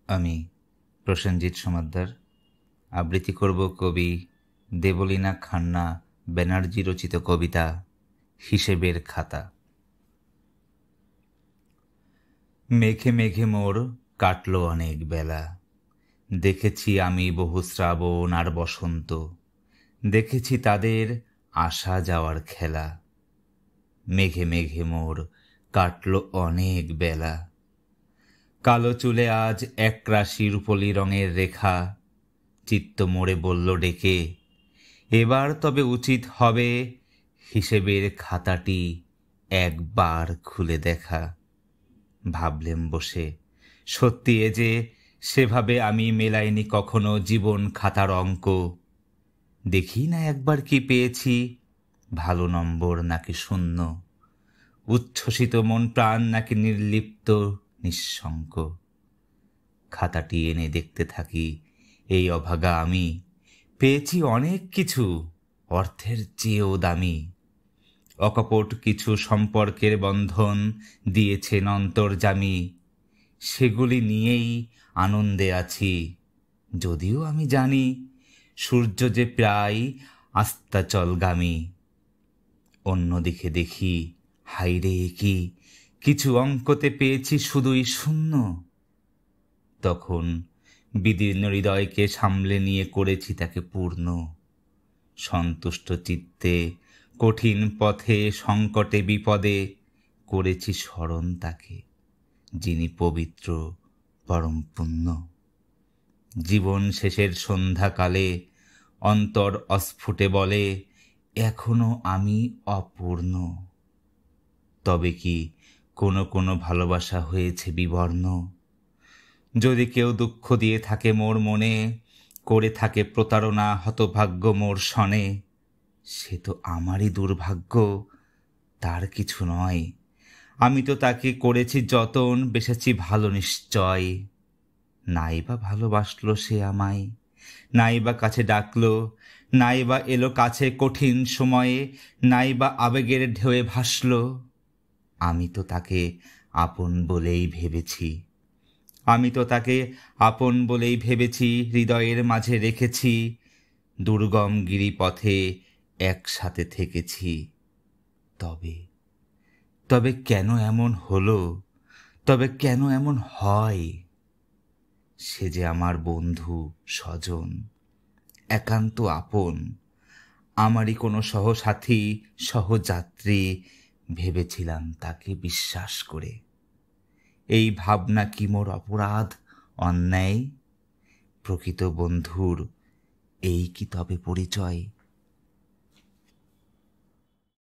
আমি প্রসেনজিৎ সমাদ্দার আবৃত্তি করব কবি দেবলীনা খান্না ব্যানার্জি রচিত কবিতা হিসেবের খাতা। মেঘে মেঘে মোর কাটল অনেক বেলা, দেখেছি আমি বহু শ্রাবণ আর বসন্ত, দেখেছি তাদের আসা যাওয়ার খেলা। মেঘে মেঘে মোর কাটল অনেক বেলা, কালো চুলে আজ একরাশি রূপলি রঙের রেখা। চিত্ত মোড়ে বলল ডেকে, এবার তবে উচিত হবে হিসেবের খাতাটি একবার খুলে দেখা। ভাবলেম বসে, সত্যি এ যে সেভাবে আমি মেলাইনি কখনো জীবন খাতার অঙ্ক। দেখি না একবার কি পেয়েছি, ভালো নম্বর নাকি শূন্য, উচ্ছ্বসিত মন প্রাণ নাকি নির্লিপ্ত নিঃশঙ্ক। খাতাটি এনে দেখতে থাকি, এই অভাগা আমি পেয়েছি অনেক কিছু, অর্থের চেয়েও দামি। অকপট কিছু সম্পর্কের বন্ধন দিয়েছেন অন্তর্যামী, সেগুলি নিয়েই আনন্দে আছি। যদিও আমি জানি সূর্য যে প্রায় আস্তাচলগামী। অন্যদিকে দেখি, হাইরে কি কিছু অঙ্কতে পেয়েছি শুধুই শূন্য। তখন বিদীর্ণ হৃদয়কে সামলে নিয়ে করেছি তাকে পূর্ণ। সন্তুষ্ট চিত্তে কঠিন পথে সংকটে বিপদে করেছি স্মরণ তাকে, যিনি পবিত্র পরম পুণ্য। জীবন শেষের সন্ধ্যাকালে অন্তর অস্ফুটে বলে, এখনো আমি অপূর্ণ। তবে কি কোনো কোনো ভালোবাসা হয়েছে বিবর্ণ? যদি কেউ দুঃখ দিয়ে থাকে মোর মনে, করে থাকে প্রতারণা হতভাগ্য মোর সনে, সে তো আমারই দুর্ভাগ্য, তার কিছু নয়। আমি তো তাকে করেছি যতন, বেসেছি ভালো নিশ্চয়। নাই বা ভালোবাসলো সে আমায়, নাই বা কাছে ডাকলো, নাই বা এলো কাছে কঠিন সময়ে, নাই বা আবেগের ঢেউয়ে ভাসলো। আমি তো তাকে আপন বলেই ভেবেছি, আমি তো তাকে আপন বলেই ভেবেছি, হৃদয়ের মাঝে রেখেছি। দুর্গম গিরিপথে একসাথে থেকেছি। তবে তবে কেন এমন হলো, তবে কেন এমন হয়? সে যে আমার বন্ধু স্বজন, একান্ত আপন, আমারই কোনো সহসাথী সহযাত্রী ভেবেছিলাম তাকে বিশ্বাস করে। এই ভাবনা কি মোর অপরাধ, অন্যায়? প্রকৃত বন্ধুর এই কি তবে পরিচয়?